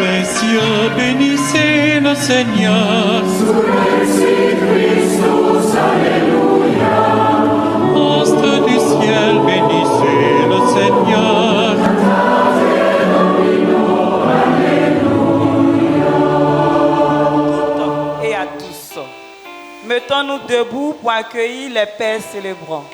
les cieux, bénissez le Seigneur. Sur Christus, Alléluia. Astres du ciel, bénissez le Seigneur. Et à tous, mettons-nous debout pour accueillir les pères célébrants.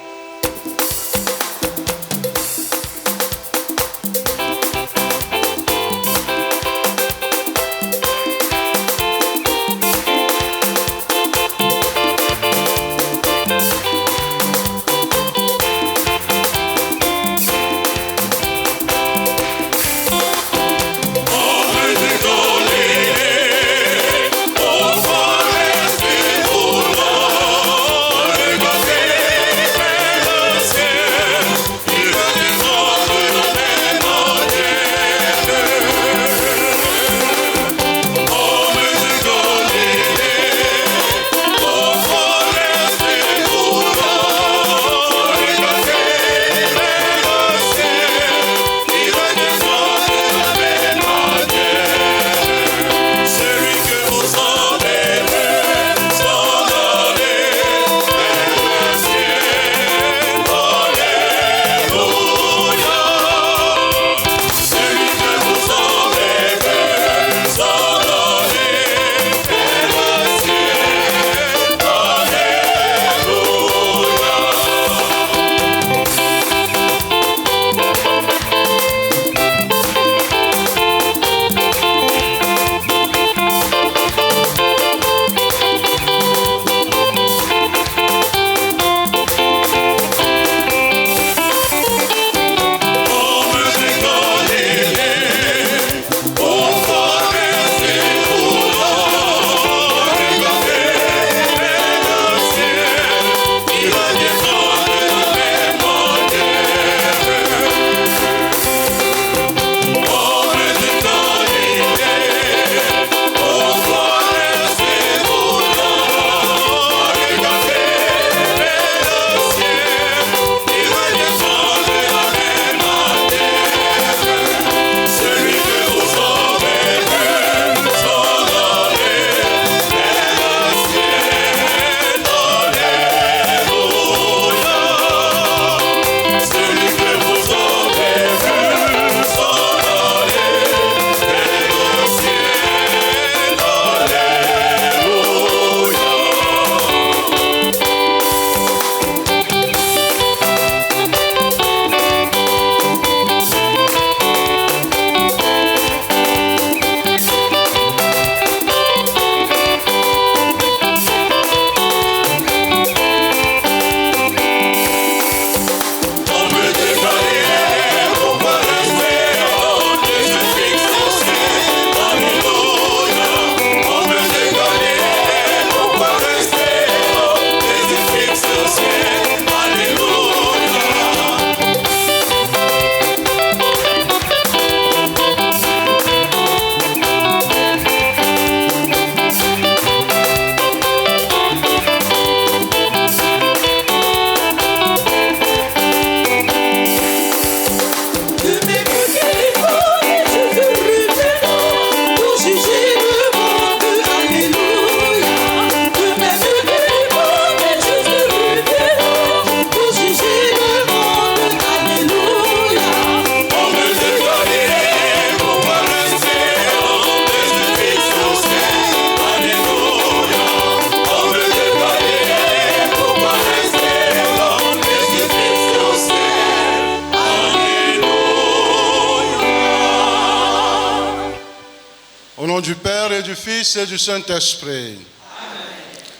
Au nom du Père et du Fils et du Saint-Esprit. Amen.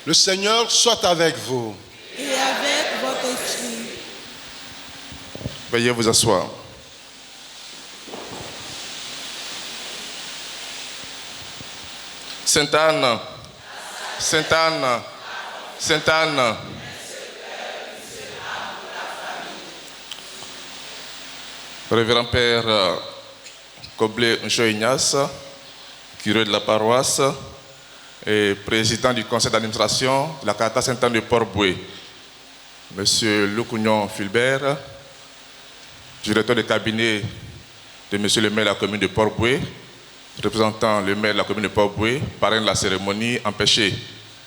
Le Seigneur soit avec vous. Et avec votre esprit. Veuillez vous asseoir. Sainte Anne, Sainte Anne, Sainte Anne. Révérend Père Coblé Ncho-Ignace, curé de la paroisse et président du conseil d'administration de la Caritas Sainte-Anne de Port-Bouët. Monsieur Loukounion Fulbert, directeur de cabinet de Monsieur le maire de la commune de Port-Bouët. représentant le maire de la commune de Port-Bouët, parrain de la cérémonie, empêché.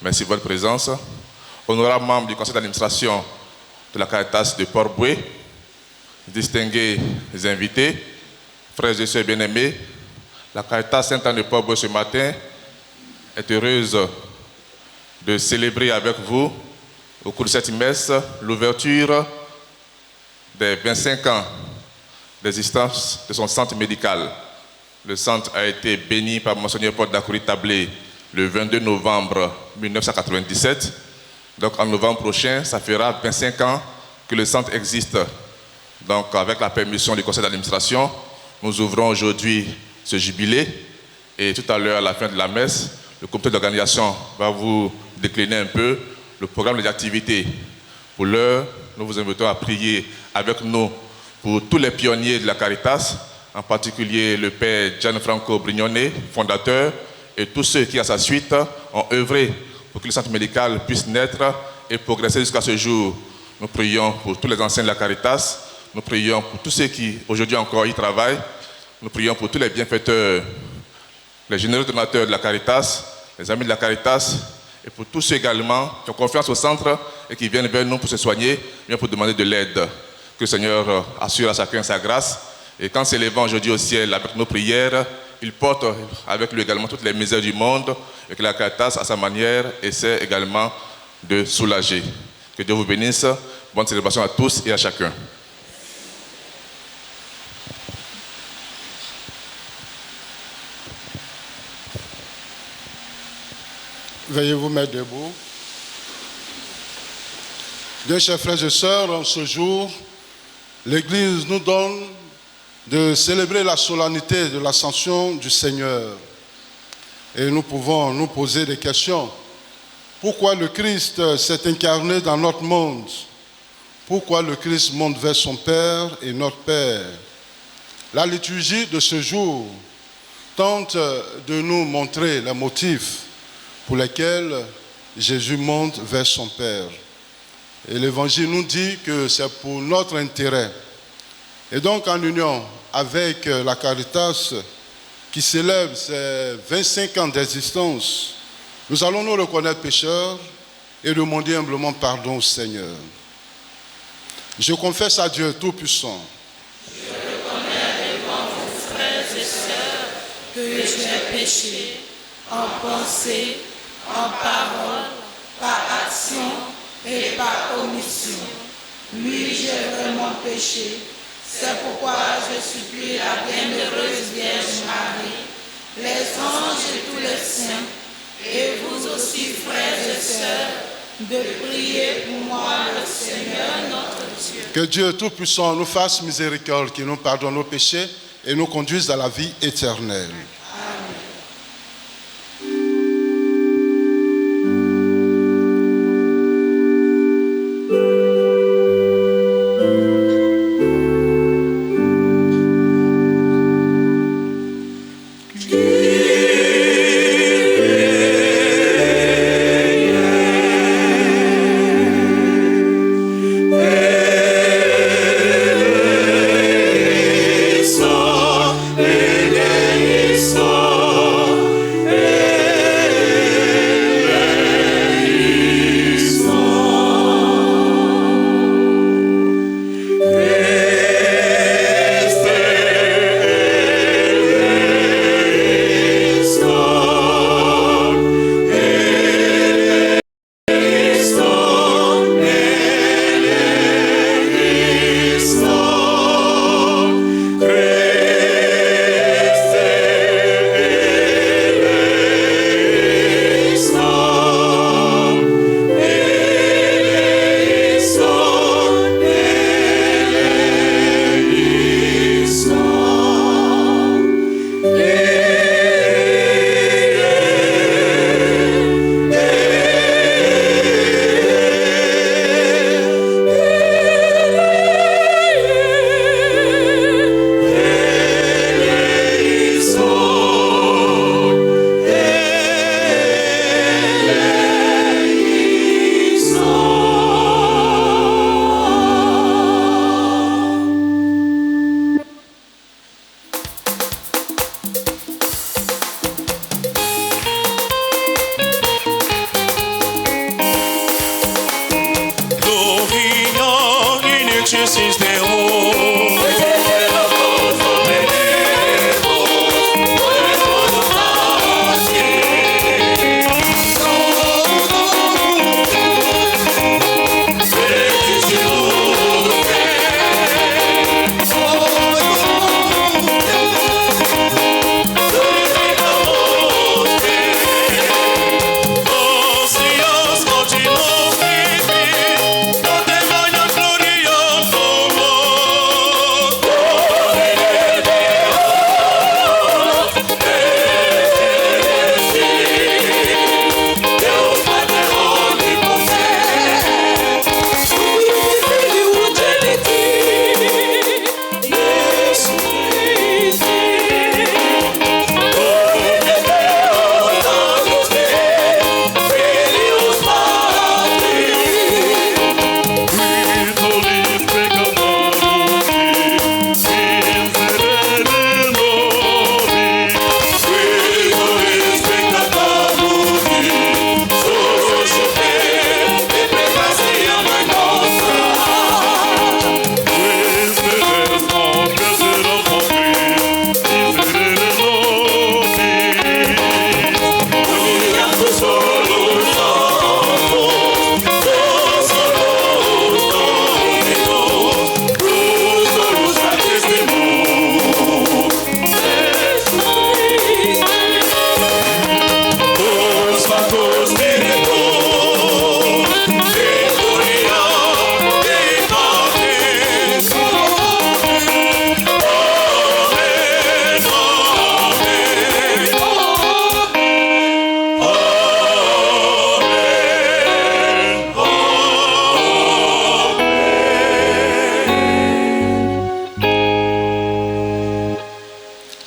Merci de votre présence. Honorables membres du conseil d'administration de la Caritas de Port-Bouët, distingués invités, frères et sœurs bien-aimés, la Caritas Saint-Anne de Port-Bouët ce matin est heureuse de célébrer avec vous, au cours de cette messe, l'ouverture des 25 ans d'existence de son centre médical. Le centre a été béni par Monseigneur Paul Dacoury Tablé le 22 novembre 1997. Donc en novembre prochain, ça fera 25 ans que le centre existe. Donc avec la permission du conseil d'administration, nous ouvrons aujourd'hui ce jubilé et tout à l'heure, à la fin de la messe, le comité d'organisation va vous décliner un peu le programme des activités. Pour l'heure, nous vous invitons à prier avec nous pour tous les pionniers de la Caritas, en particulier le père Gianfranco Brignone, fondateur, et tous ceux qui, à sa suite, ont œuvré pour que le centre médical puisse naître et progresser jusqu'à ce jour. Nous prions pour tous les anciens de la Caritas, nous prions pour tous ceux qui, aujourd'hui encore, y travaillent, nous prions pour tous les bienfaiteurs, les généreux donateurs de la Caritas, les amis de la Caritas, et pour tous ceux également qui ont confiance au centre et qui viennent vers nous pour se soigner, bien pour demander de l'aide. Que le Seigneur assure à chacun sa grâce. Et quand s'élevant aujourd'hui au ciel avec nos prières, il porte avec lui également toutes les misères du monde et que la Caritas, à sa manière, essaie également de soulager. Que Dieu vous bénisse. Bonne célébration à tous et à chacun. Veuillez vous mettre debout. Bien, chers frères et sœurs, en ce jour, l'Église nous donne de célébrer la solennité de l'ascension du Seigneur. Et nous pouvons nous poser des questions. Pourquoi le Christ s'est incarné dans notre monde? Pourquoi le Christ monte vers son Père et notre Père? La liturgie de ce jour tente de nous montrer les motifs pour lesquels Jésus monte vers son Père. Et l'Évangile nous dit que c'est pour notre intérêt. Et donc, en union avec la Caritas, qui célèbre ses 25 ans d'existence, nous allons nous reconnaître pécheurs et demander humblement pardon au Seigneur. Je confesse à Dieu Tout-Puissant. Je reconnais devant vous, frères et sœurs, que j'ai péché en pensée, en parole, par action et par omission. Oui, j'ai vraiment péché. C'est pourquoi je supplie la bienheureuse Vierge Marie, les anges et tous les saints, et vous aussi, frères et sœurs, de prier pour moi, le Seigneur notre Dieu. Que Dieu Tout-Puissant nous fasse miséricorde, qu'il nous pardonne nos péchés et nous conduise à la vie éternelle. Eleison,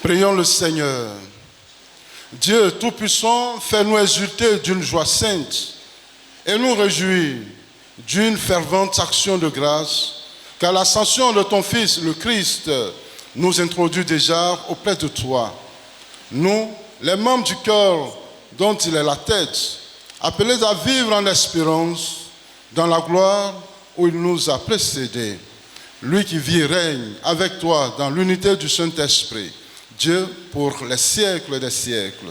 Prions le Seigneur. Dieu Tout-Puissant, fais-nous exulter d'une joie sainte et nous réjouir d'une fervente action de grâce, car l'ascension de ton Fils, le Christ, nous introduit déjà auprès de toi. Nous, les membres du cœur dont il est la tête, appelés à vivre en espérance dans la gloire où il nous a précédés. Lui qui vit et règne avec toi dans l'unité du Saint-Esprit, Dieu pour les siècles des siècles.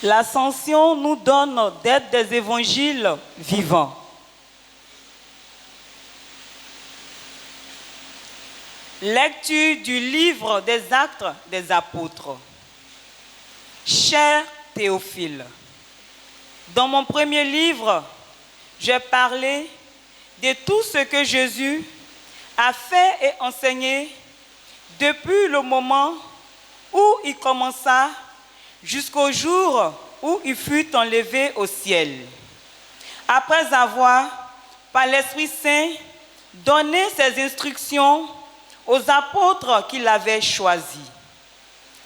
L'Ascension nous donne d'être des évangiles vivants. Lecture du livre des Actes des Apôtres. Cher Théophile, dans mon premier livre, j'ai parlé de tout ce que Jésus a fait et enseigné depuis le moment où il commença jusqu'au jour où il fut enlevé au ciel, après avoir, par l'Esprit Saint, donné ses instructions aux apôtres qu'il avait choisis.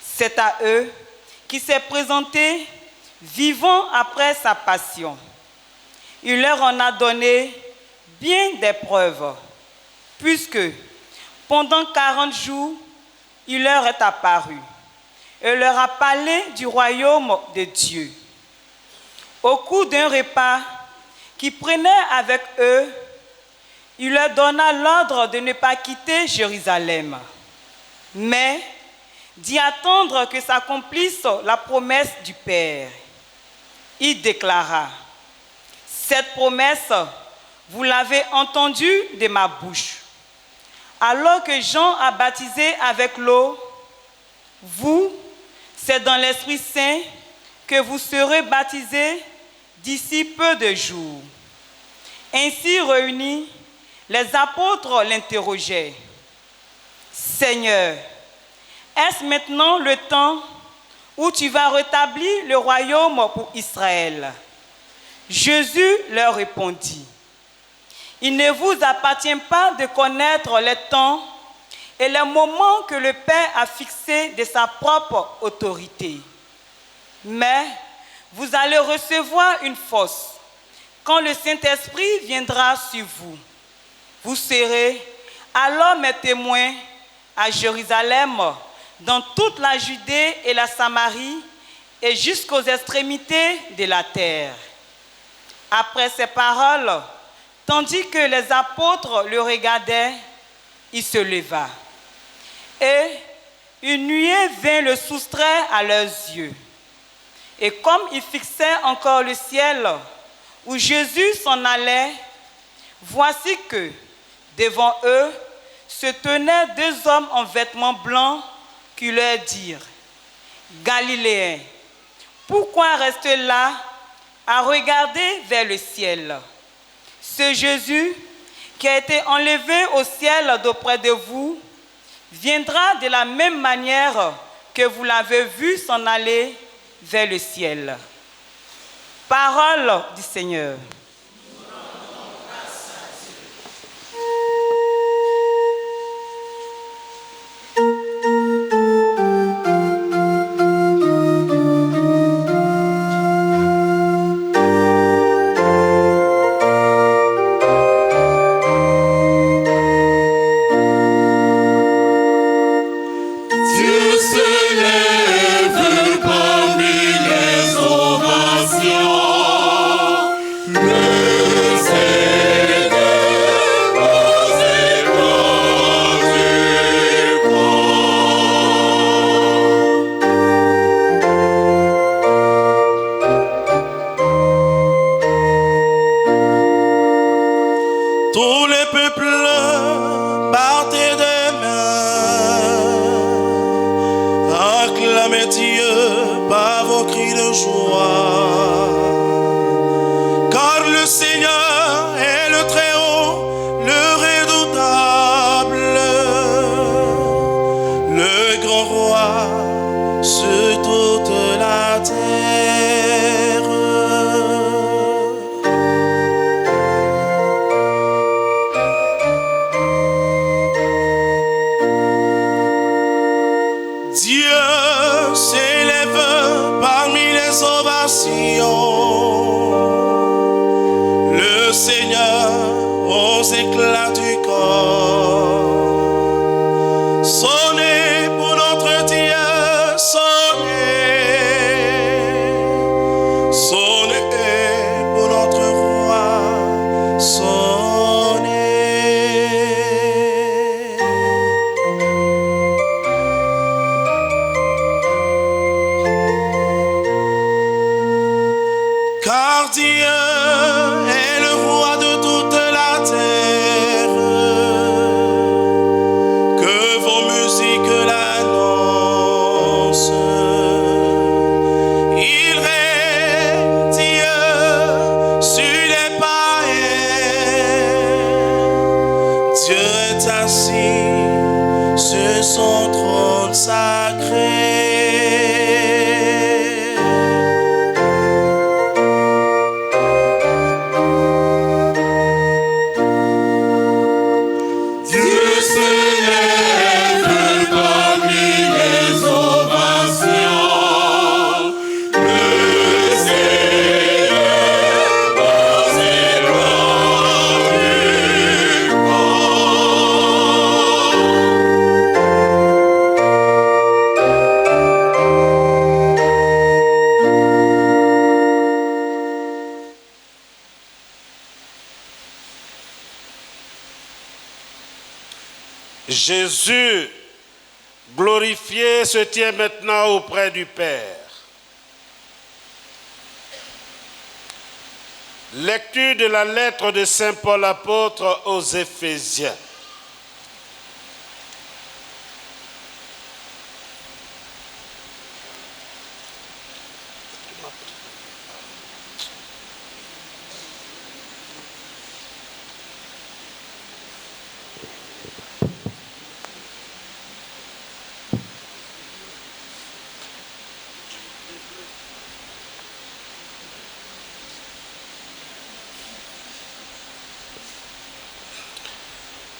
C'est à eux qu'il s'est présenté vivant après sa passion. Il leur en a donné bien des preuves, puisque pendant 40 jours, il leur est apparu et leur a parlé du royaume de Dieu. Au cours d'un repas qu'il prenait avec eux, il leur donna l'ordre de ne pas quitter Jérusalem, mais d'y attendre que s'accomplisse la promesse du Père. Il déclara: cette promesse, vous l'avez entendue de ma bouche. Alors que Jean a baptisé avec l'eau, vous, c'est dans l'Esprit Saint que vous serez baptisés d'ici peu de jours. Ainsi réunis, les apôtres l'interrogeaient: Seigneur, est-ce maintenant le temps où tu vas rétablir le royaume pour Israël? Jésus leur répondit: il ne vous appartient pas de connaître les temps et les moments que le Père a fixés de sa propre autorité. Mais vous allez recevoir une force quand le Saint-Esprit viendra sur vous. Vous serez alors mes témoins à Jérusalem, dans toute la Judée et la Samarie et jusqu'aux extrémités de la terre. Après ces paroles, tandis que les apôtres le regardaient, il se leva. Et une nuée vint le soustraire à leurs yeux. Et comme ils fixaient encore le ciel, où Jésus s'en allait, voici que, devant eux, se tenaient deux hommes en vêtements blancs qui leur dirent: Galiléens, pourquoi rester là à regarder vers le ciel? Ce Jésus qui a été enlevé au ciel d'auprès de vous viendra de la même manière que vous l'avez vu s'en aller vers le ciel. Parole du Seigneur. Tous les peuples battaient des mains, acclamez Dieu par vos cris de joie. Car le Seigneur est le Très-Haut, le Redoutable, le grand roi sur toute la terre. Dieu s'élève parmi les ovations, le Seigneur aux éclats du corps. Sonnez pour notre Dieu, sonnez, sonnez pour notre roi, sonnez. Car Dieu est le roi de toute la terre, que vos musiques l'annoncent. Il règne, Dieu, sur les païens. Dieu est assis sur son trône sacré. Jésus, glorifié, se tient maintenant auprès du Père. Lecture de la lettre de Saint Paul apôtre aux Éphésiens.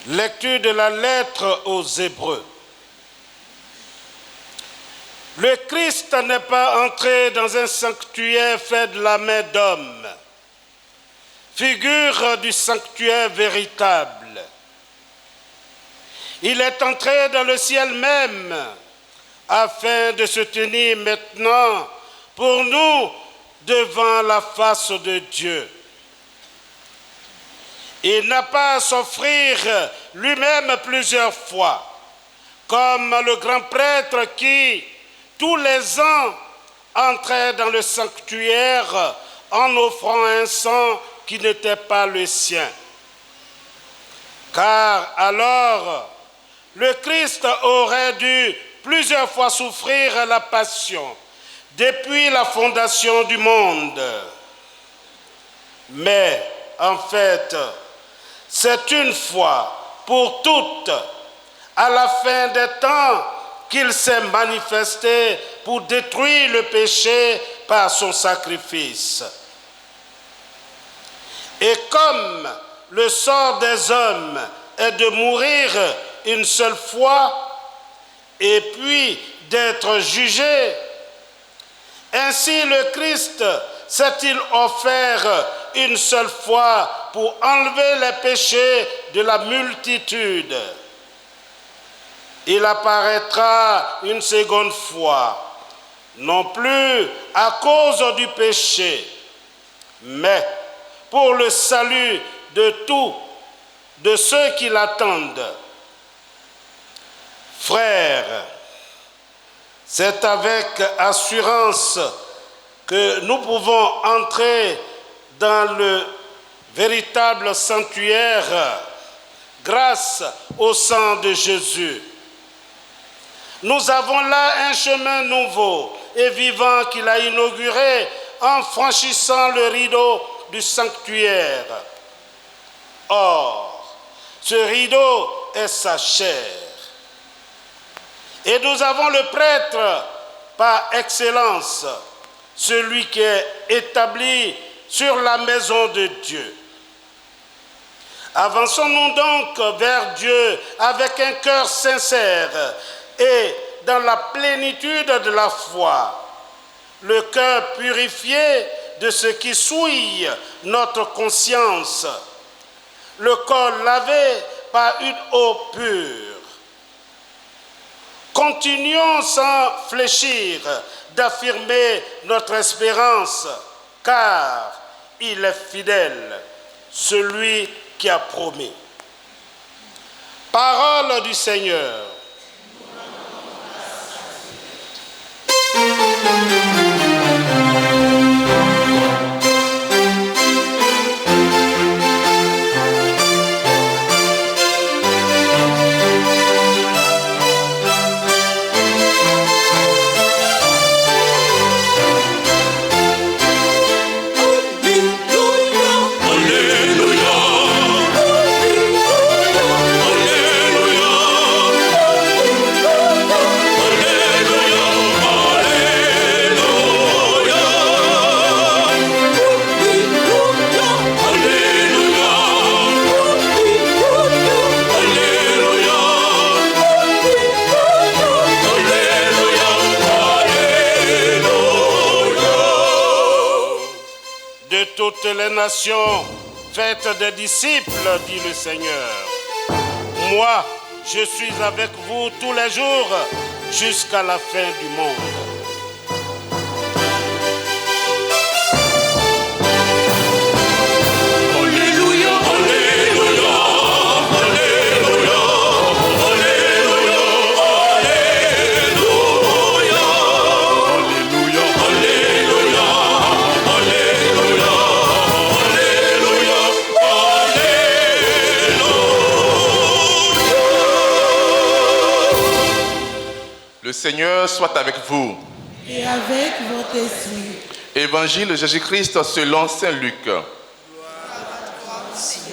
Lecture de la lettre aux Hébreux. Le Christ n'est pas entré dans un sanctuaire fait de la main d'homme, figure du sanctuaire véritable. Il est entré dans le ciel même, afin de se tenir maintenant pour nous devant la face de Dieu. Il n'a pas à s'offrir lui-même plusieurs fois, comme le grand prêtre qui, tous les ans, entrait dans le sanctuaire en offrant un sang qui n'était pas le sien. Car alors, le Christ aurait dû plusieurs fois souffrir la passion depuis la fondation du monde. Mais, en fait, c'est une fois pour toutes, à la fin des temps, qu'il s'est manifesté pour détruire le péché par son sacrifice. Et comme le sort des hommes est de mourir une seule fois et puis d'être jugé, ainsi le Christ s'est-il offert une seule fois pour enlever les péchés de la multitude. Il apparaîtra une seconde fois, non plus à cause du péché, mais pour le salut de tous, de ceux qui l'attendent. Frères, c'est avec assurance que nous pouvons entrer dans le véritable sanctuaire grâce au sang de Jésus. Nous avons là un chemin nouveau et vivant qu'il a inauguré en franchissant le rideau du sanctuaire. Or, ce rideau est sa chair. Et nous avons le prêtre par excellence, celui qui est établi sur la maison de Dieu. Avançons-nous donc vers Dieu avec un cœur sincère et dans la plénitude de la foi, le cœur purifié de ce qui souille notre conscience, le corps lavé par une eau pure. Continuons sans fléchir d'affirmer notre espérance, car il est fidèle, celui qui a promis. Parole du Seigneur. Toutes les nations, faites des disciples, dit le Seigneur. Moi, je suis avec vous tous les jours jusqu'à la fin du monde. Le Seigneur soit avec vous. Et avec votre esprit. Évangile de Jésus-Christ selon saint Luc. Gloire à toi, Seigneur.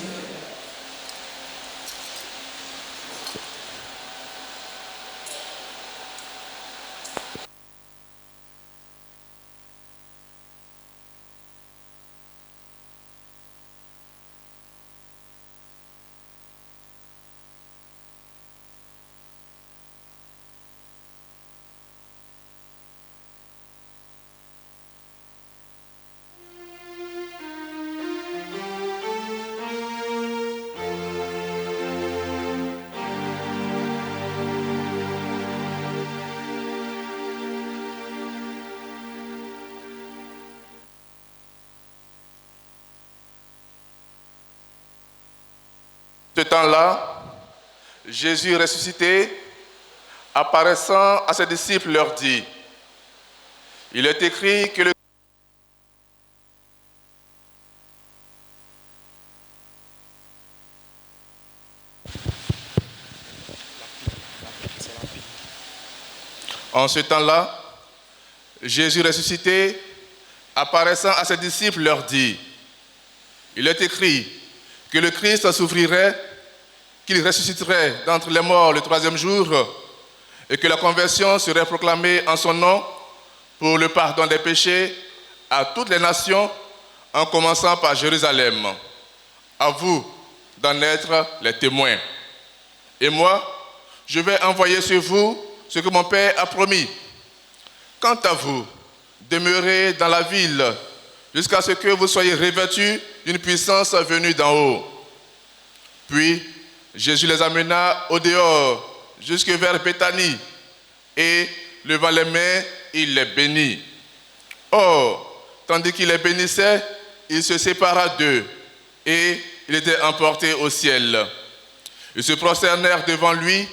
Ce temps-là, Jésus ressuscité, apparaissant à ses disciples, leur dit, « Il est écrit que le En ce temps-là, Jésus ressuscité, apparaissant à ses disciples, leur dit, « Il est écrit que le Christ souffrirait, qu'il ressusciterait d'entre les morts le troisième jour, et que la conversion serait proclamée en son nom pour le pardon des péchés à toutes les nations, en commençant par Jérusalem. À vous d'en être les témoins. Et moi, je vais envoyer sur vous ce que mon Père a promis. Quant à vous, demeurez dans la ville jusqu'à ce que vous soyez revêtus d'une puissance venue d'en haut. » Puis Jésus les amena au dehors, jusque vers Béthanie, et levant les mains, il les bénit. Or, tandis qu'il les bénissait, il se sépara d'eux, et il était emporté au ciel. Ils se prosternèrent devant lui,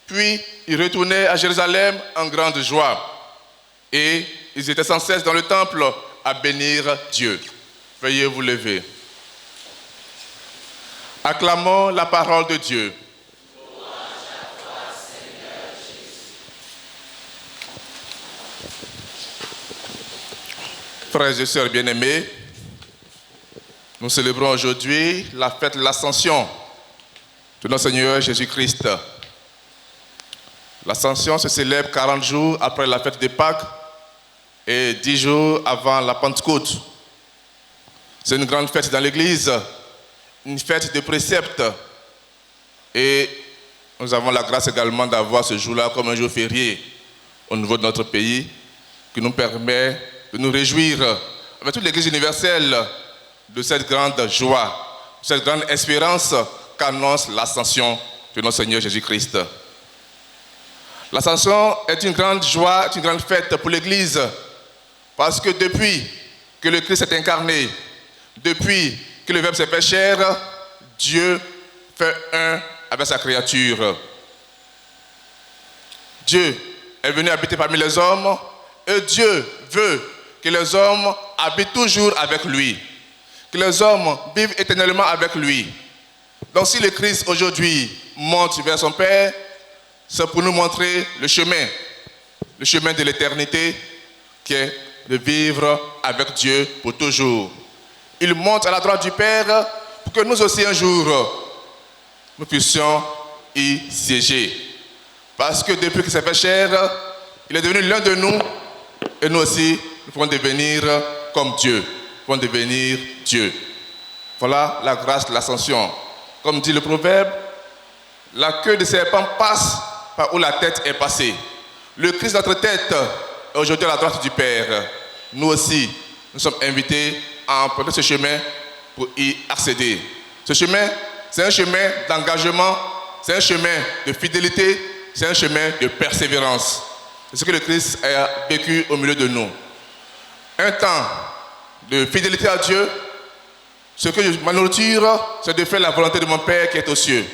puis ils retournaient à Jérusalem en grande joie. Et ils étaient sans cesse dans le temple à bénir Dieu. Veuillez vous lever. Acclamons la parole de Dieu. Frères et sœurs bien-aimés, nous célébrons aujourd'hui la fête de l'Ascension de notre Seigneur Jésus-Christ. L'Ascension se célèbre 40 jours après la fête de Pâques et 10 jours avant la Pentecôte. C'est une grande fête dans l'Église, une fête de préceptes. Et nous avons la grâce également d'avoir ce jour-là comme un jour férié au niveau de notre pays, qui nous permet de nous réjouir avec toute l'Église universelle de cette grande joie, cette grande espérance qu'annonce l'Ascension de notre Seigneur Jésus-Christ. L'Ascension est une grande joie, une grande fête pour l'Église, parce que depuis que le Christ est incarné, depuis que le Verbe s'est fait chair, Dieu fait un avec sa créature. Dieu est venu habiter parmi les hommes et Dieu veut que les hommes habitent toujours avec lui, que les hommes vivent éternellement avec lui. Donc si le Christ aujourd'hui monte vers son Père, c'est pour nous montrer le chemin de l'éternité qui est de vivre avec Dieu pour toujours. Il monte à la droite du Père pour que nous aussi un jour, nous puissions y siéger. Parce que depuis qu'il s'est fait chair, il est devenu l'un de nous et nous aussi, nous pouvons devenir comme Dieu. Nous pouvons devenir Dieu. Voilà la grâce de l'Ascension. Comme dit le proverbe, la queue de serpent passe par où la tête est passée. Le Christ, notre tête, est aujourd'hui à la droite du Père. Nous aussi, nous sommes invités à emprunter ce chemin pour y accéder. Ce chemin, c'est un chemin d'engagement, c'est un chemin de fidélité, c'est un chemin de persévérance. C'est ce que le Christ a vécu au milieu de nous. Un temps de fidélité à Dieu, ce que ma nourriture, c'est de faire la volonté de mon Père qui est aux cieux.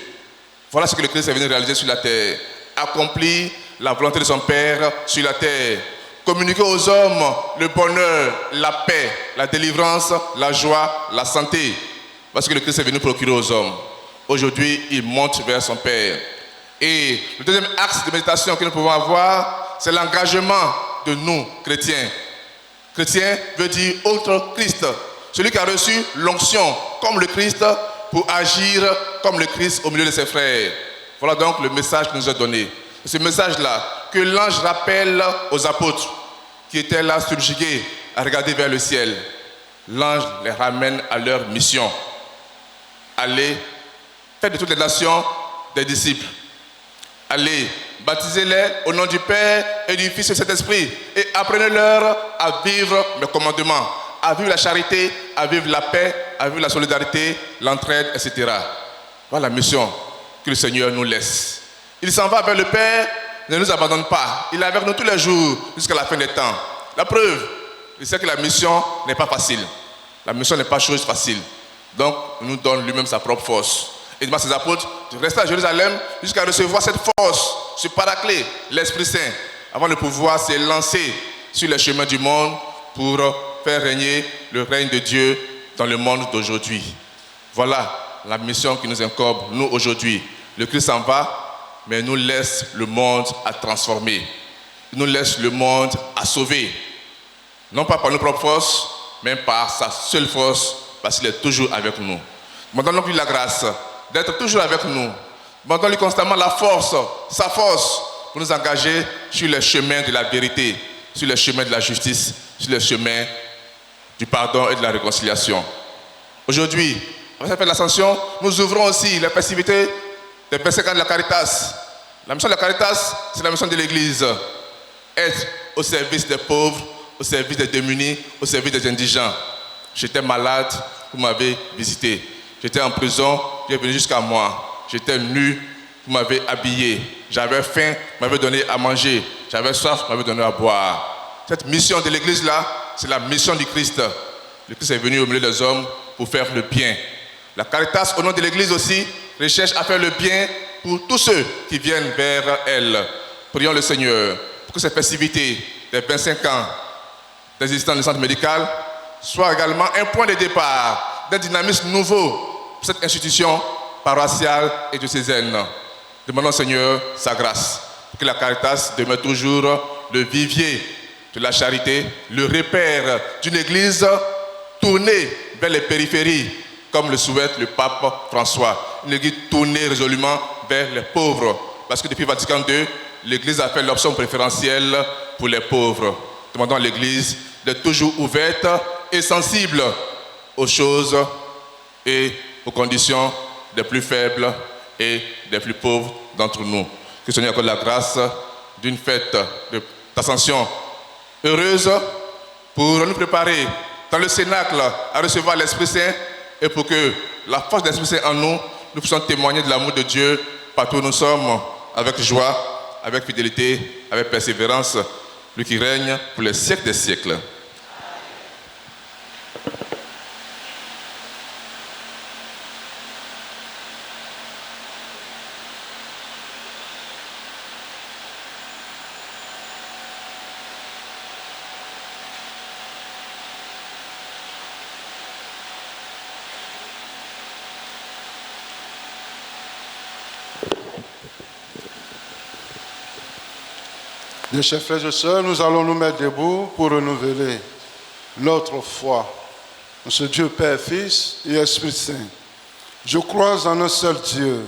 Voilà ce que le Christ est venu réaliser sur la terre. Accomplir la volonté de son Père sur la terre. Communiquer aux hommes le bonheur, la paix, la délivrance, la joie, la santé. Parce que le Christ est venu procurer aux hommes. Aujourd'hui, il monte vers son Père. Et le deuxième axe de méditation que nous pouvons avoir, c'est l'engagement de nous, chrétiens. Chrétien veut dire autre Christ. Celui qui a reçu l'onction comme le Christ pour agir comme le Christ au milieu de ses frères. Voilà donc le message qui nous est donné. Ce message-là, que l'ange rappelle aux apôtres qui étaient là subjugués à regarder vers le ciel. L'ange les ramène à leur mission. Allez, faites de toutes les nations des disciples. Allez, baptisez-les au nom du Père et du Fils et du Saint-Esprit et apprenez-leur à vivre mes commandements, à vivre la charité, à vivre la paix, à vivre la solidarité, l'entraide, etc. Voilà la mission que le Seigneur nous laisse. Il s'en va vers le Père, ne nous abandonne pas. Il est avec nous tous les jours jusqu'à la fin des temps. La preuve, il sait que la mission n'est pas facile. La mission n'est pas chose facile. Donc, il nous donne lui-même sa propre force. Il demande à ses apôtres de rester à Jérusalem jusqu'à recevoir cette force, ce paraclet, l'Esprit Saint, avant de pouvoir se lancer sur les chemins du monde pour faire régner le règne de Dieu dans le monde d'aujourd'hui. Voilà la mission qui nous incombe, nous, aujourd'hui. Le Christ s'en va, mais il nous laisse le monde à transformer. Il nous laisse le monde à sauver. Non pas par nos propres forces, mais par sa seule force, parce qu'il est toujours avec nous. Demandons-lui la grâce d'être toujours avec nous. Demandons-lui constamment la force, sa force, pour nous engager sur les chemins de la vérité, sur les chemins de la justice, sur les chemins du pardon et de la réconciliation. Aujourd'hui, après cette fête de l'Ascension, nous ouvrons aussi les festivités des 25 ans de la Caritas. La mission de la Caritas, c'est la mission de l'Église. Être au service des pauvres, au service des démunis, au service des indigents. J'étais malade, vous m'avez visité. J'étais en prison, vous êtes venu jusqu'à moi. J'étais nu, vous m'avez habillé. J'avais faim, vous m'avez donné à manger. J'avais soif, vous m'avez donné à boire. Cette mission de l'Église-là, c'est la mission du Christ. Le Christ est venu au milieu des hommes pour faire le bien. La Caritas, au nom de l'Église aussi, recherche à faire le bien pour tous ceux qui viennent vers elle. Prions le Seigneur pour que ces festivités des 25 ans d'existence du centre médical soient également un point de départ d'un dynamisme nouveau pour cette institution paroissiale et diocésaine. Demandons au Seigneur sa grâce pour que la Caritas demeure toujours le vivier de la charité, le repère d'une Église tournée vers les périphéries, comme le souhaite le pape François. Une Église tournée résolument vers les pauvres. Parce que depuis Vatican II, l'Église a fait l'option préférentielle pour les pauvres. Demandons à l'Église d'être toujours ouverte et sensible aux choses et aux conditions des plus faibles et des plus pauvres d'entre nous. Que le Seigneur accorde la grâce d'une fête d'ascension heureuse pour nous préparer dans le Cénacle à recevoir l'Esprit Saint et pour que la force de l'Esprit Saint en nous, nous puissions témoigner de l'amour de Dieu partout où nous sommes, avec joie, avec fidélité, avec persévérance, lui qui règne pour les siècles des siècles. Mes chers frères et sœurs, nous allons nous mettre debout pour renouveler notre foi en ce Dieu Père, Fils et Esprit Saint. Je crois en un seul Dieu.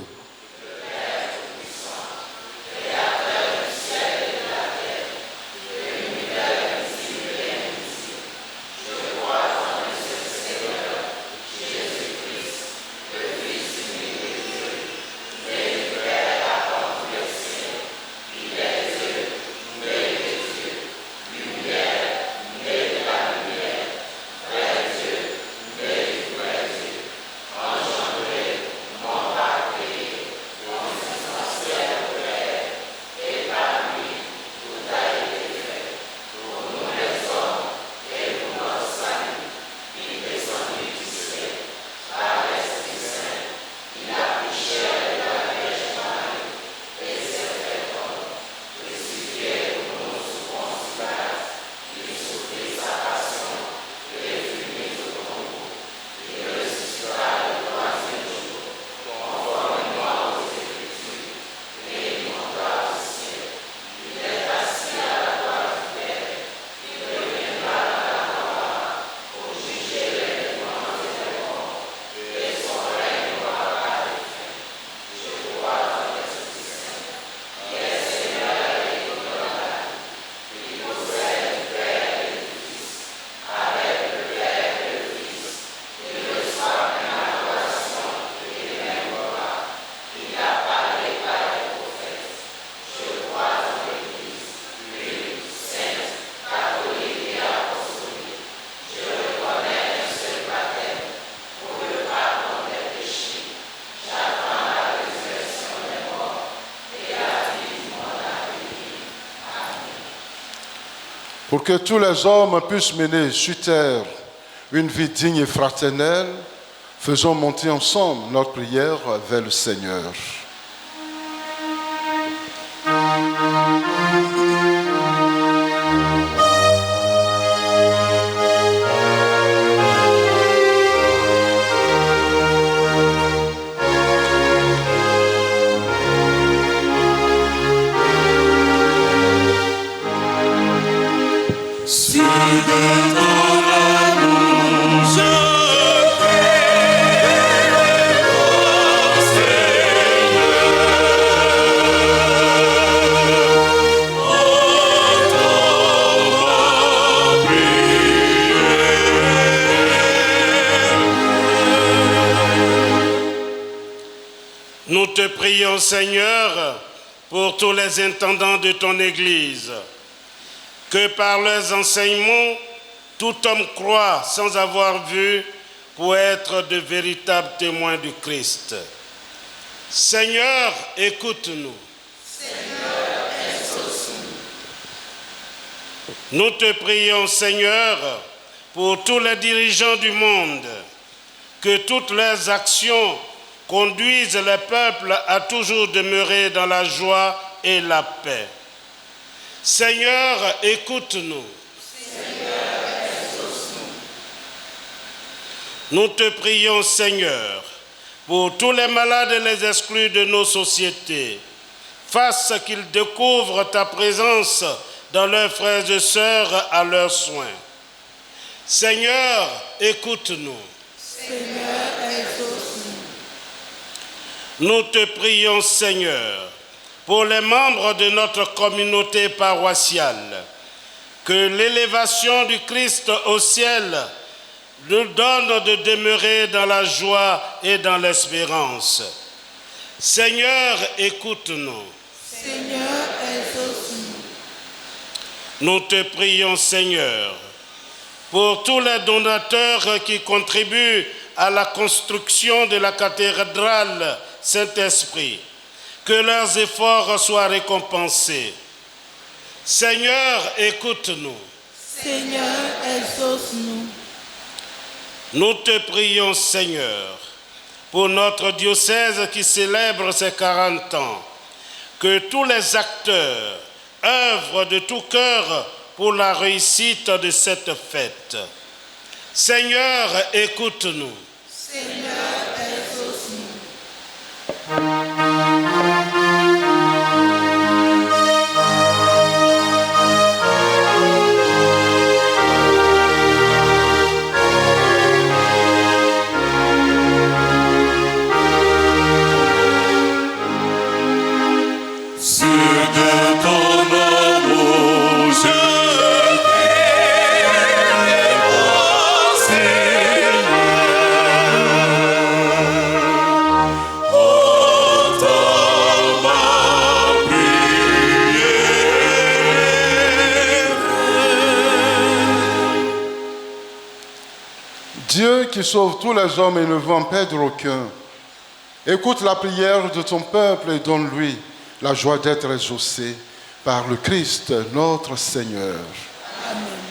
Pour que tous les hommes puissent mener sur terre une vie digne et fraternelle, faisons monter ensemble notre prière vers le Seigneur. Nous te prions, Seigneur, pour tous les intendants de ton Église, que par leurs enseignements, tout homme croit sans avoir vu pour être de véritables témoins du Christ. Seigneur, écoute-nous. Seigneur, exauce-nous. Nous te prions, Seigneur, pour tous les dirigeants du monde, que toutes leurs actions conduisent le peuple à toujours demeurer dans la joie et la paix. Seigneur, écoute-nous. Seigneur, exauce-nous. Nous te prions, Seigneur, pour tous les malades et les exclus de nos sociétés. Fasse qu'ils découvrent ta présence dans leurs frères et sœurs à leurs soins. Seigneur, écoute-nous. Seigneur, exauce-nous. Nous te prions, Seigneur, pour les membres de notre communauté paroissiale. Que l'élévation du Christ au ciel nous donne de demeurer dans la joie et dans l'espérance. Seigneur, écoute-nous. Seigneur, exauce-nous. Nous te prions, Seigneur, pour tous les donateurs qui contribuent à la construction de la cathédrale Saint-Esprit, que leurs efforts soient récompensés. Seigneur, écoute-nous. Seigneur, exauce-nous. Nous te prions, Seigneur, pour notre diocèse qui célèbre ses 40 ans, que tous les acteurs œuvrent de tout cœur pour la réussite de cette fête. Seigneur, écoute-nous. Seigneur, exauce-nous. Dieu qui sauve tous les hommes et ne veut en perdre aucun, écoute la prière de ton peuple et donne-lui la joie d'être exaucé par le Christ, notre Seigneur. Amen. Amen.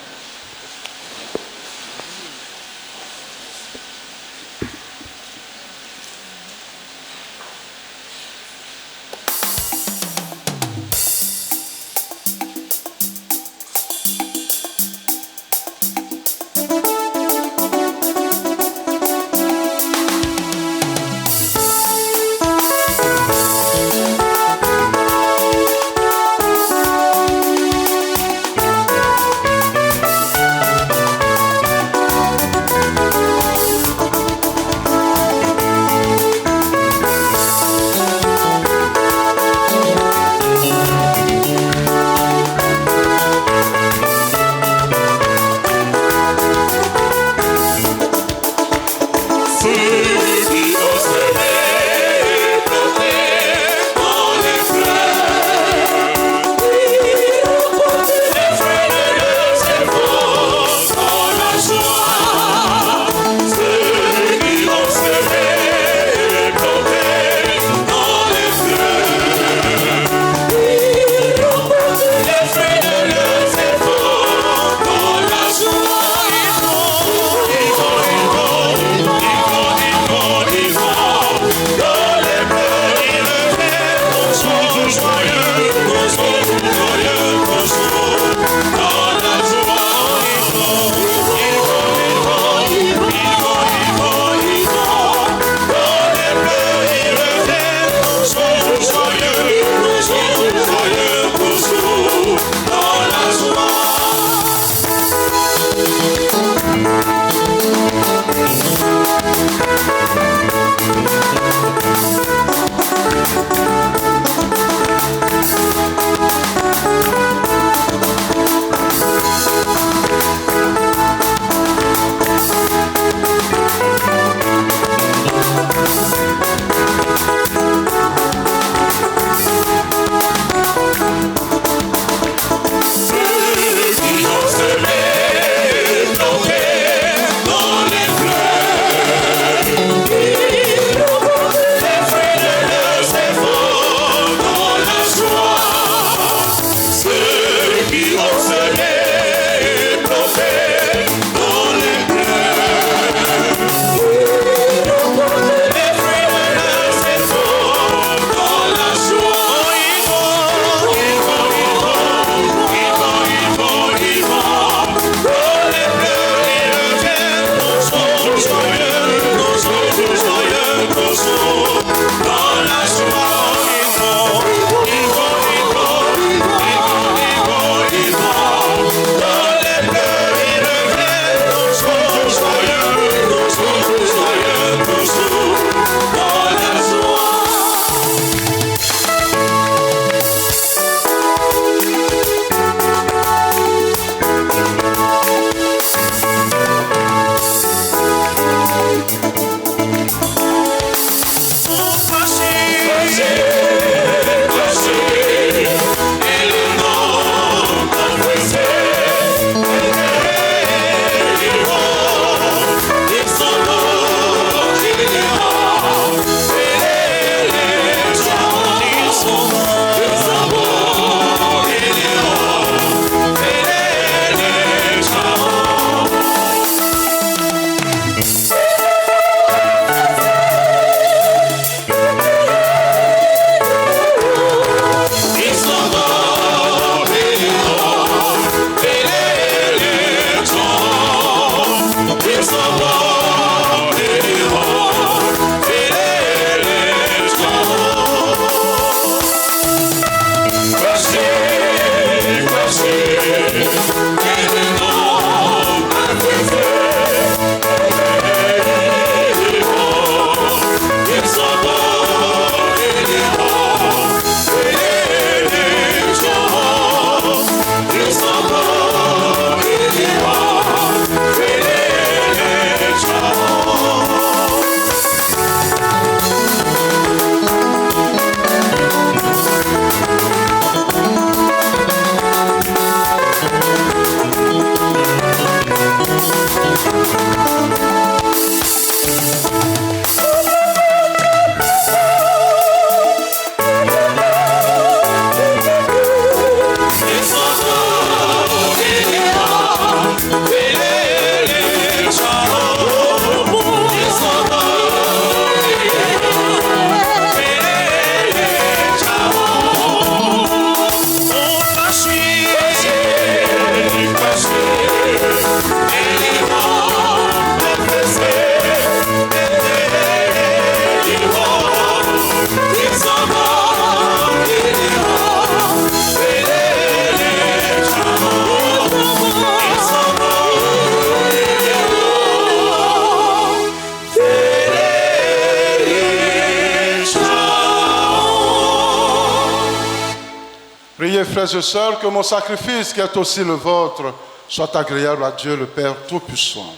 frères et sœurs, que mon sacrifice, qui est aussi le vôtre, soit agréable à Dieu le Père Tout-Puissant.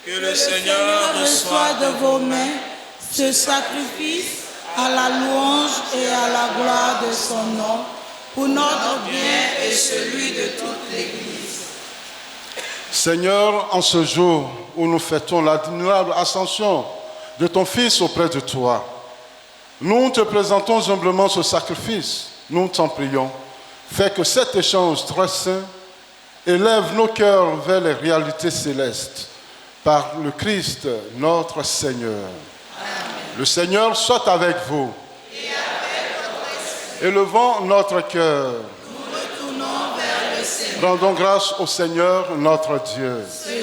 Que le Seigneur reçoive de vos mains ce sacrifice à la louange et à la gloire de son nom, pour notre bien et celui de toute l'Église. Seigneur, en ce jour où nous fêtons l'admirable ascension de ton Fils auprès de toi, nous te présentons humblement ce sacrifice. Nous t'en prions. Fais que cet échange très saint élève nos cœurs vers les réalités célestes par le Christ, notre Seigneur. Amen. Le Seigneur soit avec vous. Et avec votre esprit. Élevons notre cœur. Nous retournons vers le Seigneur. Rendons grâce au Seigneur, notre Dieu. Cela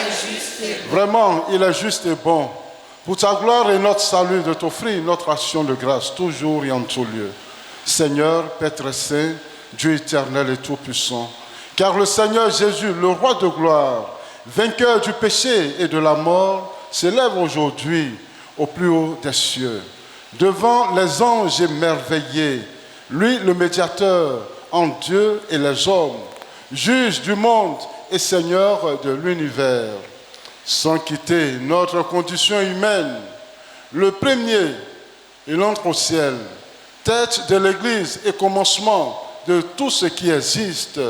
est juste et bon. Vraiment, il est juste et bon, pour ta gloire et notre salut, de t'offrir notre action de grâce, toujours et en tout lieu. Seigneur, Père très saint, Dieu éternel et tout-puissant, car le Seigneur Jésus, le roi de gloire, vainqueur du péché et de la mort, s'élève aujourd'hui au plus haut des cieux, devant les anges émerveillés, lui le médiateur entre Dieu et les hommes, juge du monde et Seigneur de l'univers. Sans quitter notre condition humaine, le premier, il entre au ciel, tête de l'Église et commencement de tout ce qui existe.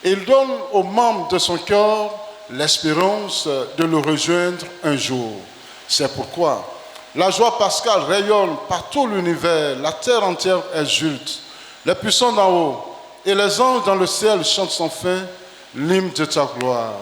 Il donne aux membres de son corps l'espérance de le rejoindre un jour. C'est pourquoi la joie pascale rayonne par tout l'univers, la terre entière exulte, les puissants d'en haut et les anges dans le ciel chantent sans fin l'hymne de ta gloire.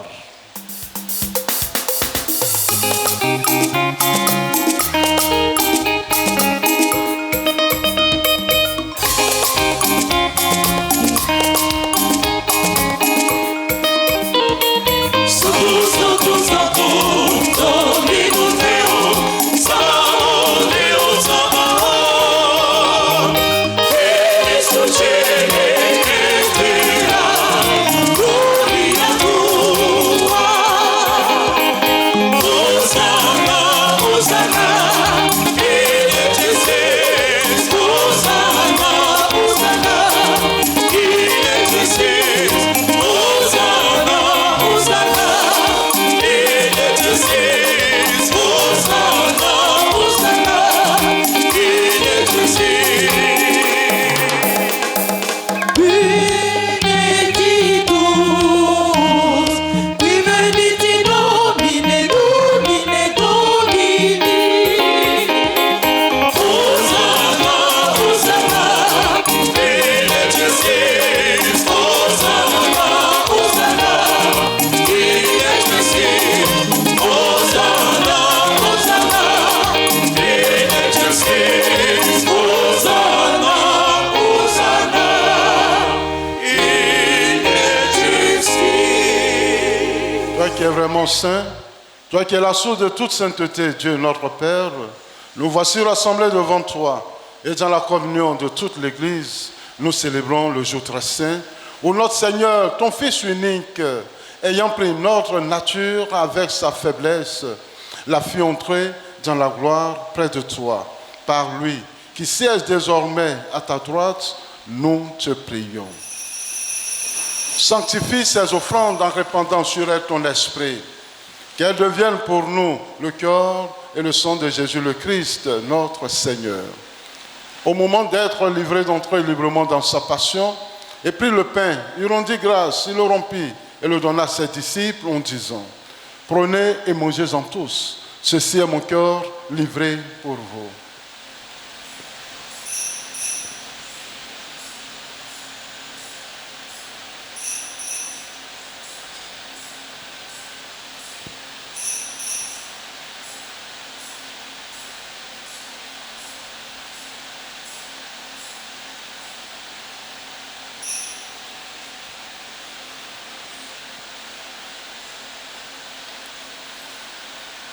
Saint, toi qui es la source de toute sainteté, Dieu notre Père, nous voici rassemblés devant toi et dans la communion de toute l'Église, nous célébrons le jour très saint où notre Seigneur, ton Fils unique, ayant pris notre nature avec sa faiblesse, l'a fait entrer dans la gloire près de toi. Par lui, qui siège désormais à ta droite, nous te prions. Sanctifie ces offrandes en répandant sur elles ton esprit, qu'elles deviennent pour nous le corps et le sang de Jésus le Christ, notre Seigneur. Au moment d'être livré d'entrer librement dans sa passion, et prit le pain, il rendit grâce, il le rompit et le donna à ses disciples en disant, « Prenez et mangez-en tous, ceci est mon corps livré pour vous. »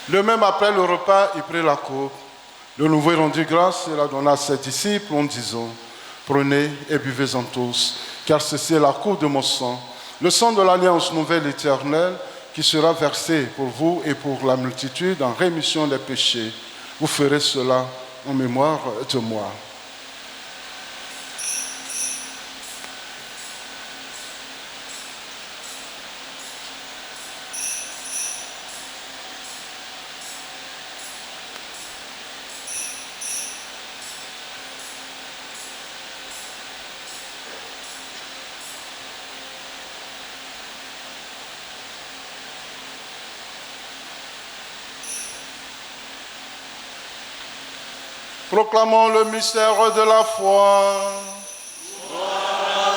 De même, après le repas, il prit la coupe. De nouveau, il rendit grâce et la donna à ses disciples en disant, « Prenez et buvez-en tous, car ceci est la coupe de mon sang, le sang de l'alliance nouvelle éternelle, qui sera versé pour vous et pour la multitude en rémission des péchés. Vous ferez cela en mémoire de moi. » Proclamons le mystère de la foi.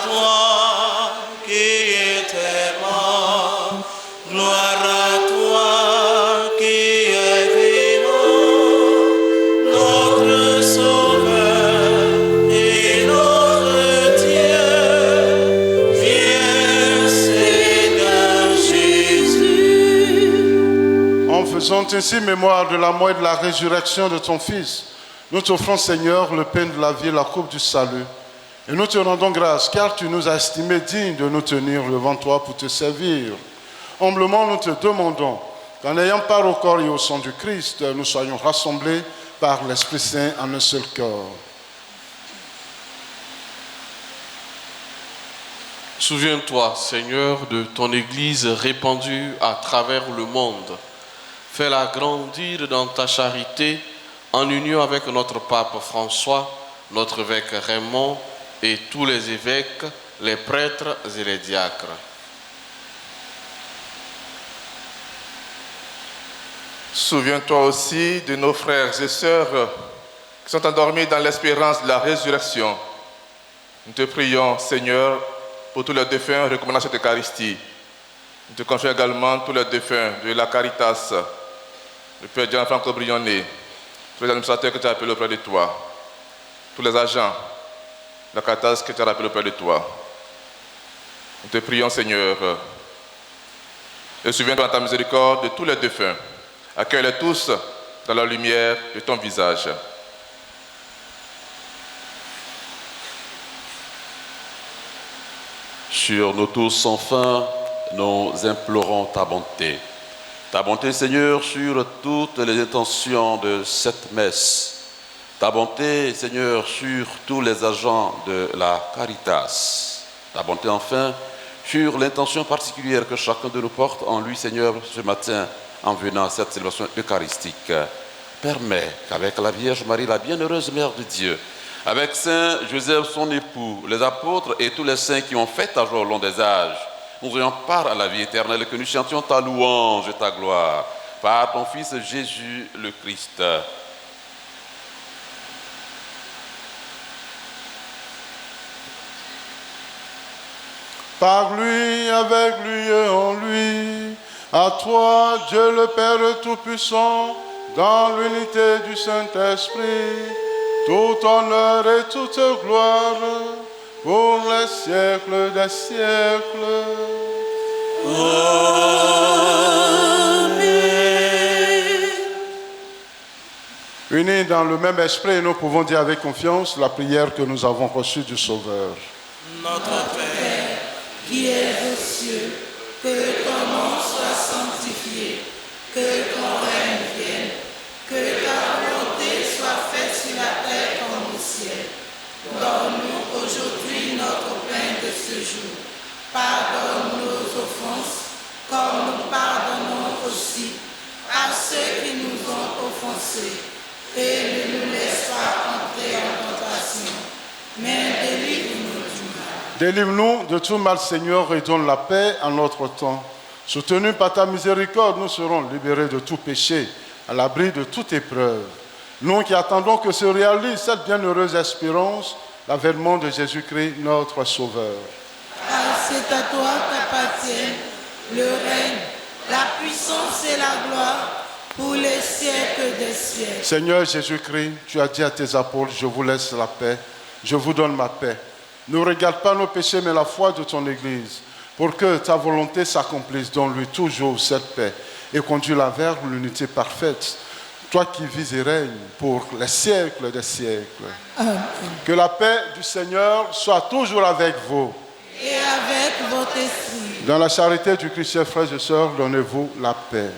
Toi qui étais mort, gloire à toi qui es vivant, notre Sauveur et notre Dieu. Viens, Seigneur Jésus. En faisant ainsi mémoire de la mort et de la résurrection de ton Fils, nous t'offrons, Seigneur, le pain de la vie et la coupe du salut. Et nous te rendons grâce, car tu nous as estimés dignes de nous tenir devant toi pour te servir. Humblement, nous te demandons qu'en ayant part au corps et au sang du Christ, nous soyons rassemblés par l'Esprit Saint en un seul corps. Souviens-toi, Seigneur, de ton Église répandue à travers le monde. Fais-la grandir dans ta charité en union avec notre pape François, notre évêque Raymond et tous les évêques, les prêtres et les diacres. Souviens-toi aussi de nos frères et sœurs qui sont endormis dans l'espérance de la résurrection. Nous te prions, Seigneur, pour tous les défunts recommandant cette Eucharistie. Nous te confions également tous les défunts de la Caritas, le Père Gianfranco Brignone, tous les administrateurs que tu as appelés auprès de toi, tous les agents de la Caritas que tu as appelés auprès de toi. Nous te prions, Seigneur, et souviens-toi dans ta miséricorde de tous les défunts. Accueille-les tous dans la lumière de ton visage. Sur nous tous, enfin, nous implorons ta bonté. Ta bonté, Seigneur, sur toutes les intentions de cette messe. Ta bonté, Seigneur, sur tous les agents de la Caritas. Ta bonté, enfin, sur l'intention particulière que chacun de nous porte en lui, Seigneur, ce matin, en venant à cette célébration eucharistique. Permets qu'avec la Vierge Marie, la bienheureuse Mère de Dieu, avec Saint Joseph, son époux, les apôtres et tous les saints qui ont fait ta joie au long des âges, nous ayons part à la vie éternelle et que nous chantions ta louange et ta gloire par ton Fils Jésus le Christ. Par lui, avec lui et en lui, à toi, Dieu le Père Tout-Puissant, dans l'unité du Saint-Esprit, tout honneur et toute gloire, pour les siècles des siècles. Amen. Unis dans le même esprit, nous pouvons dire avec confiance la prière que nous avons reçue du Sauveur. Notre Père, Qui est aux cieux, que ton nom soit sanctifié, que ton règne vienne, que ta volonté soit faite sur la terre comme au ciel. Donne-nous aujourd'hui notre pain de ce jour. Pardonne nos offenses, comme nous pardonnons aussi à ceux qui nous ont offensés. Et ne nous laisse pas entrer en tentation, mais délivre-nous du mal. Délivre-nous de tout mal, Seigneur, et donne la paix à notre temps. Soutenus par ta miséricorde, nous serons libérés de tout péché, à l'abri de toute épreuve. Nous qui attendons que se réalise cette bienheureuse espérance, l'avènement de Jésus-Christ, notre Sauveur. Car c'est à toi qu'appartiennent le règne, la puissance et la gloire pour les siècles des siècles. Seigneur Jésus-Christ, tu as dit à tes apôtres, je vous laisse la paix, je vous donne ma paix. Ne regarde pas nos péchés, mais la foi de ton Église, pour que ta volonté s'accomplisse. Donne-lui toujours cette paix et conduis-la vers l'unité parfaite. Toi qui vis et règnes pour les siècles des siècles. Amen. Que la paix du Seigneur soit toujours avec vous. Et avec votre esprit. Dans la charité du Christ, chers frères et sœurs, donnez-vous la paix.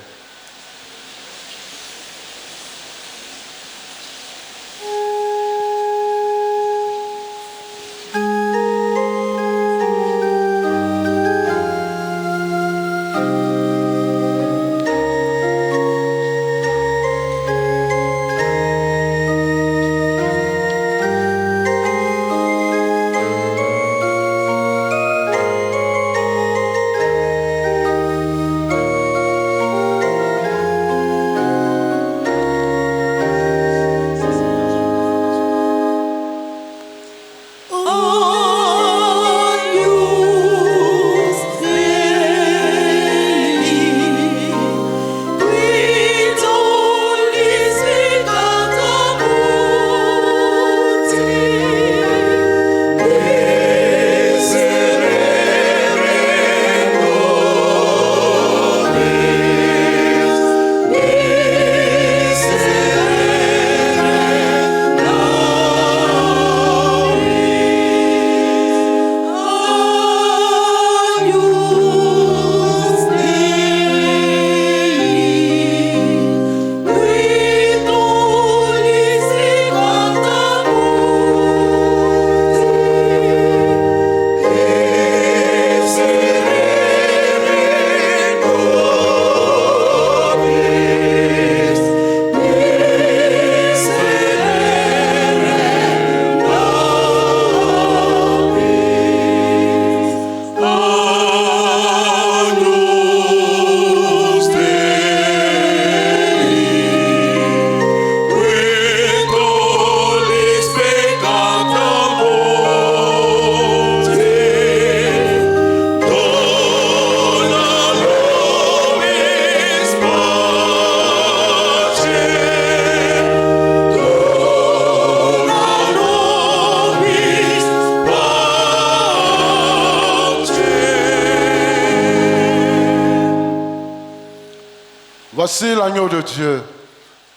Voici l'agneau de Dieu.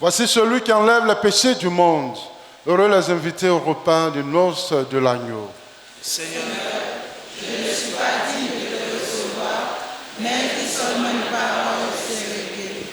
Voici celui qui enlève les péchés du monde. Heureux les invités au repas des noces de l'agneau. Seigneur, je ne suis pas digne de le recevoir, mais dis seulement une parole, c'est guéri.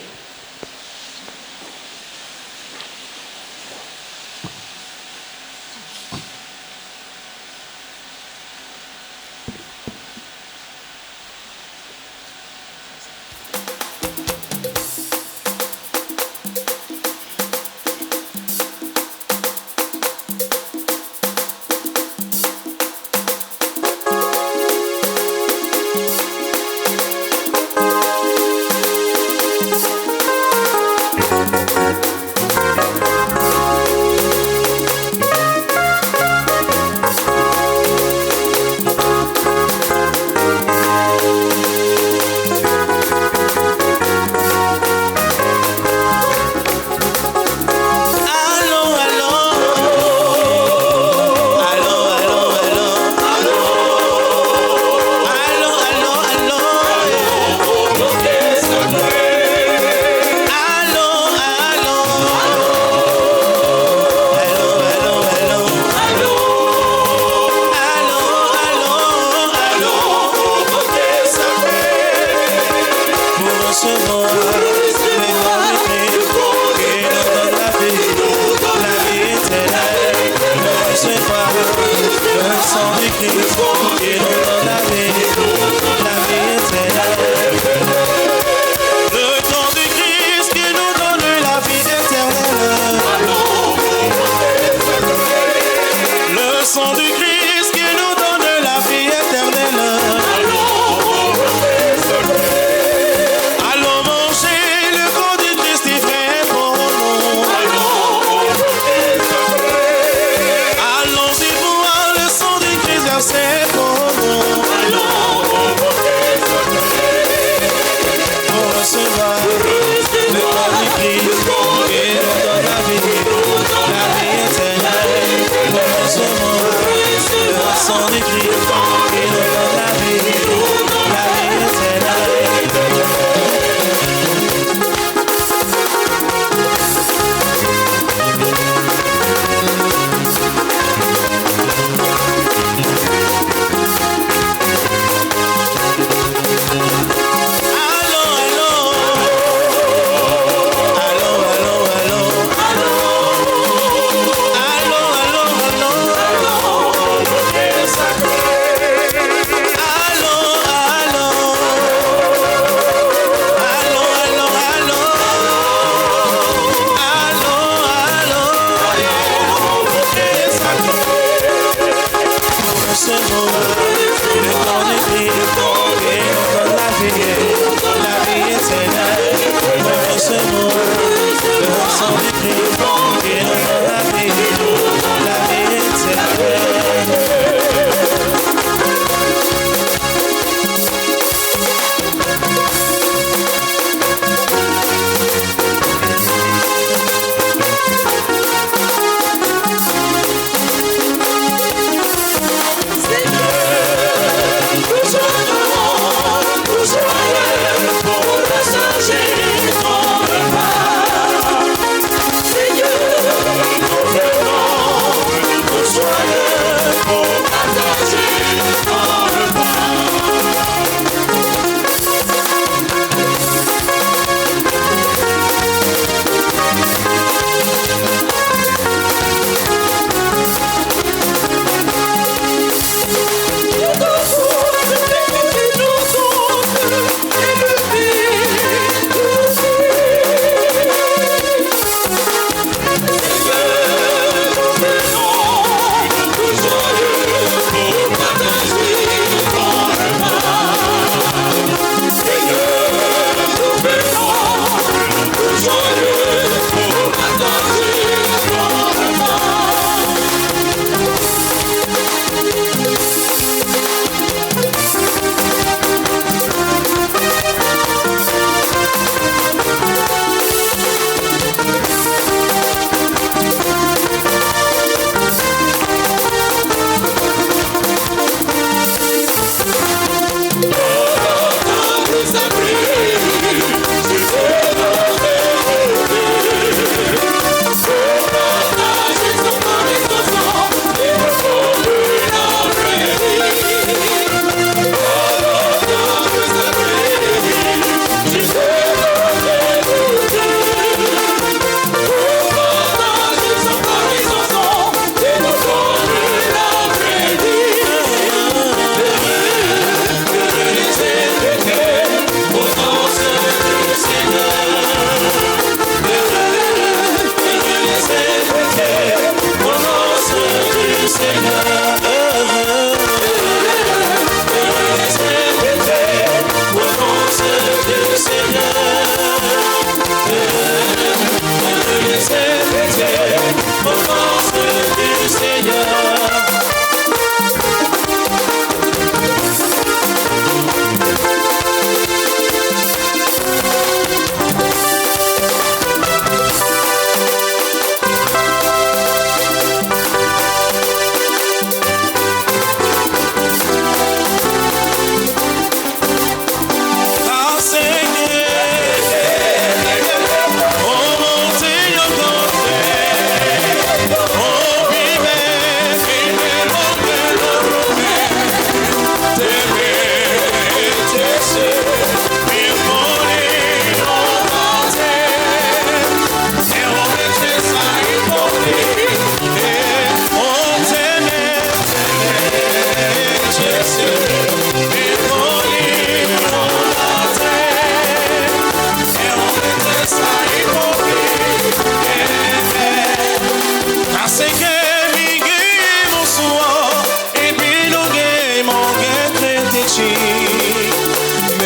Seigneur,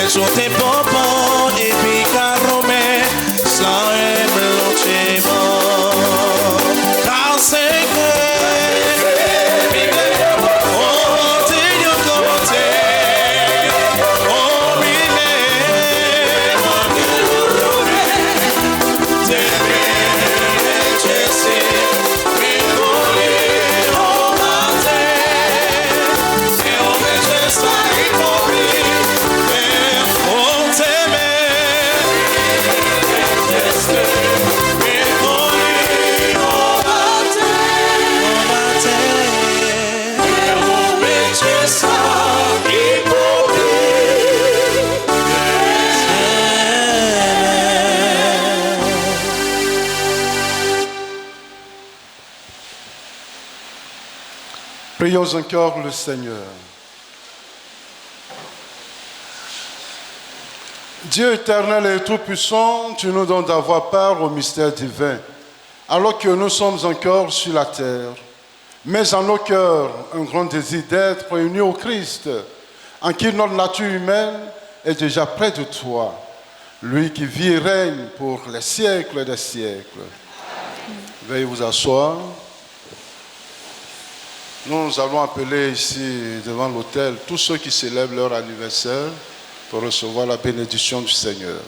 Sauter bonbon et puis caromé, sans un blanchiment. Car c'est que Prions encore le Seigneur. Dieu éternel et tout-puissant, tu nous donnes d'avoir part au mystère divin, alors que nous sommes encore sur la terre. Mets en nos cœurs un grand désir d'être unis au Christ, en qui notre nature humaine est déjà près de toi, lui qui vit et règne pour les siècles des siècles. Veuillez vous asseoir. Nous allons appeler ici devant l'autel tous ceux qui célèbrent leur anniversaire pour recevoir la bénédiction du Seigneur.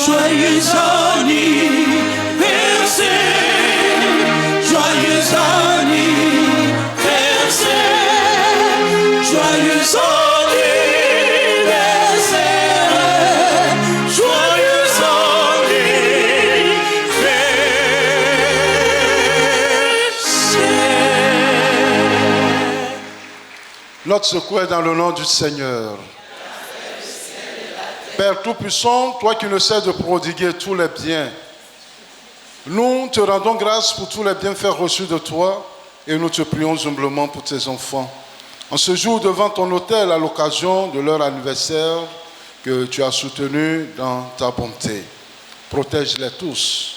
Joyeux anniversaire, joyeux anniversaire, joyeux anniversaire, joyeux anniversaire. Notre secours est dans le nom du Seigneur. Père Tout-Puissant, toi qui ne cesses de prodiguer tous les biens, nous te rendons grâce pour tous les bienfaits reçus de toi et nous te prions humblement pour tes enfants. En ce jour devant ton autel à l'occasion de leur anniversaire que tu as soutenu dans ta bonté, protège-les tous.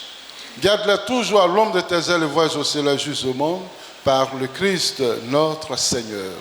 Garde-les toujours à l'ombre de tes ailes et vois exaucer leur jugement par le Christ notre Seigneur.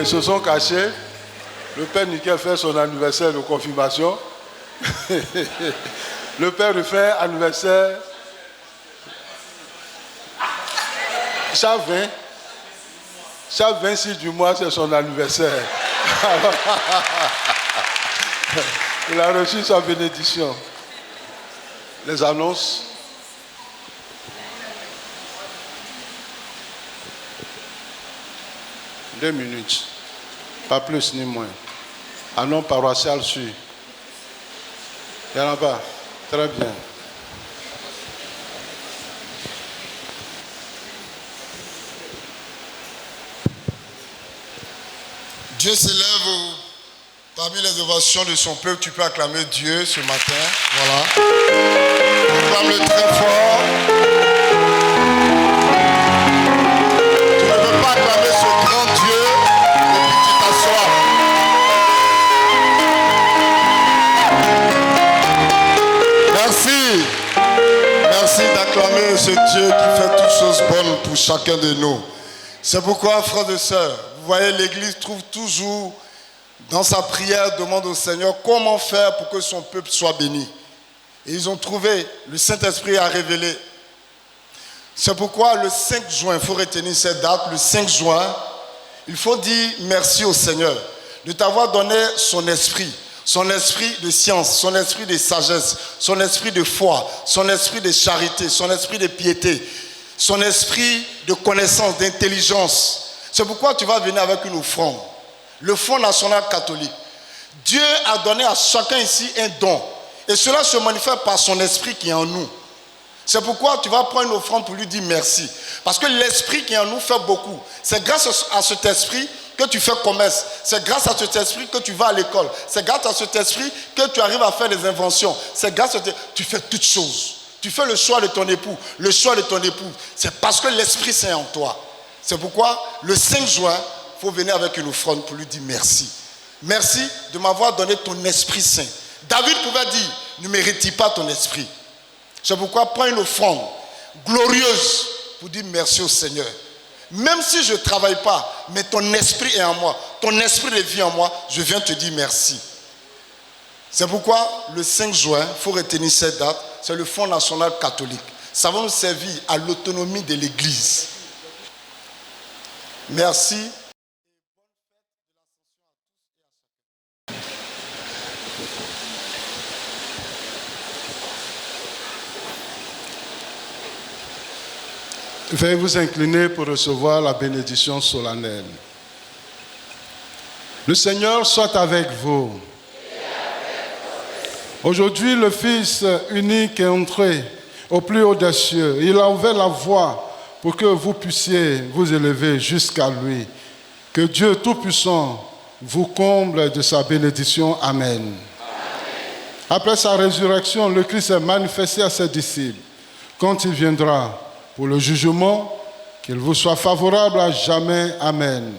Ils se sont cachés. Le père Nickel fait son anniversaire de confirmation. Le père lui fait anniversaire. Chaque 26 du mois, c'est son anniversaire. Il a reçu sa bénédiction. Les annonces. Deux minutes. Pas plus ni moins. Un nom paroissial suit. Il n'y en a pas. Très bien. Dieu s'élève parmi les ovations de son peuple. Tu peux acclamer Dieu ce matin. Voilà. Acclame-le très fort. Tu ne peux pas acclamer ce grand Dieu depuis que tu t'assois. Merci. Merci d'acclamer ce Dieu qui fait toutes choses bonnes pour chacun de nous. C'est pourquoi, frères et sœurs, vous voyez, l'Église trouve toujours, dans sa prière, demande au Seigneur comment faire pour que son peuple soit béni. Et ils ont trouvé, le Saint-Esprit a révélé. C'est pourquoi le 5 juin, il faut retenir cette date, le 5 juin, il faut dire merci au Seigneur de t'avoir donné son esprit de science, son esprit de sagesse, son esprit de foi, son esprit de charité, son esprit de piété, son esprit de connaissance, d'intelligence. C'est pourquoi tu vas venir avec une offrande. Le Fonds national catholique. Dieu a donné à chacun ici un don. Et cela se manifeste par son esprit qui est en nous. C'est pourquoi tu vas prendre une offrande pour lui dire merci. Parce que l'esprit qui est en nous fait beaucoup. C'est grâce à cet esprit que tu fais commerce. C'est grâce à cet esprit que tu vas à l'école. C'est grâce à cet esprit que tu arrives à faire des inventions. C'est grâce à cet esprit que tu fais toutes choses. Tu fais le choix de ton époux, le choix de ton épouse. C'est parce que l'Esprit Saint est en toi. C'est pourquoi le 5 juin, il faut venir avec une offrande pour lui dire merci. Merci de m'avoir donné ton Esprit Saint. David pouvait dire, ne me retire pas ton esprit. C'est pourquoi prends une offrande glorieuse pour dire merci au Seigneur. Même si je ne travaille pas, mais ton esprit est en moi, ton esprit de vie en moi, je viens te dire merci. C'est pourquoi le 5 juin, il faut retenir cette date, c'est le Fonds national catholique. Ça va nous servir à l'autonomie de l'Église. Merci. Veuillez vous incliner pour recevoir la bénédiction solennelle. Le Seigneur soit avec vous. Aujourd'hui, le Fils unique est entré au plus haut des cieux. Il a ouvert la voie pour que vous puissiez vous élever jusqu'à lui. Que Dieu Tout-Puissant vous comble de sa bénédiction. Amen. Après sa résurrection, le Christ est manifesté à ses disciples. Quand il viendra pour le jugement, qu'il vous soit favorable à jamais. Amen.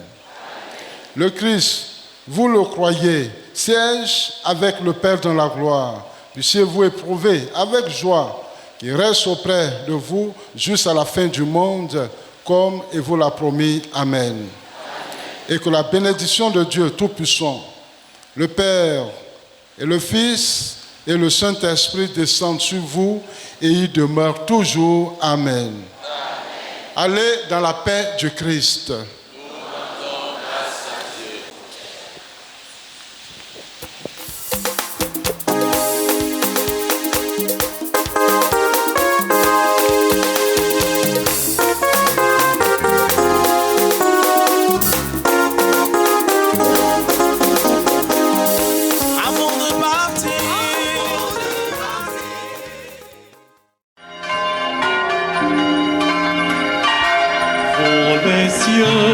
Le Christ, vous le croyez, siège avec le Père dans la gloire. Puissiez-vous éprouver avec joie qu'il reste auprès de vous jusqu'à la fin du monde, comme il vous l'a promis. Amen. Et que la bénédiction de Dieu Tout-Puissant, le Père et le Fils et le Saint-Esprit descendent sur vous et y demeurent toujours. Amen. Allez dans la paix du Christ.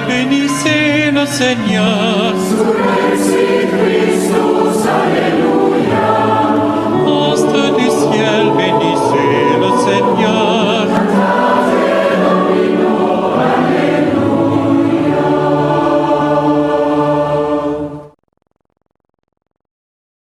Bénissez le Seigneur.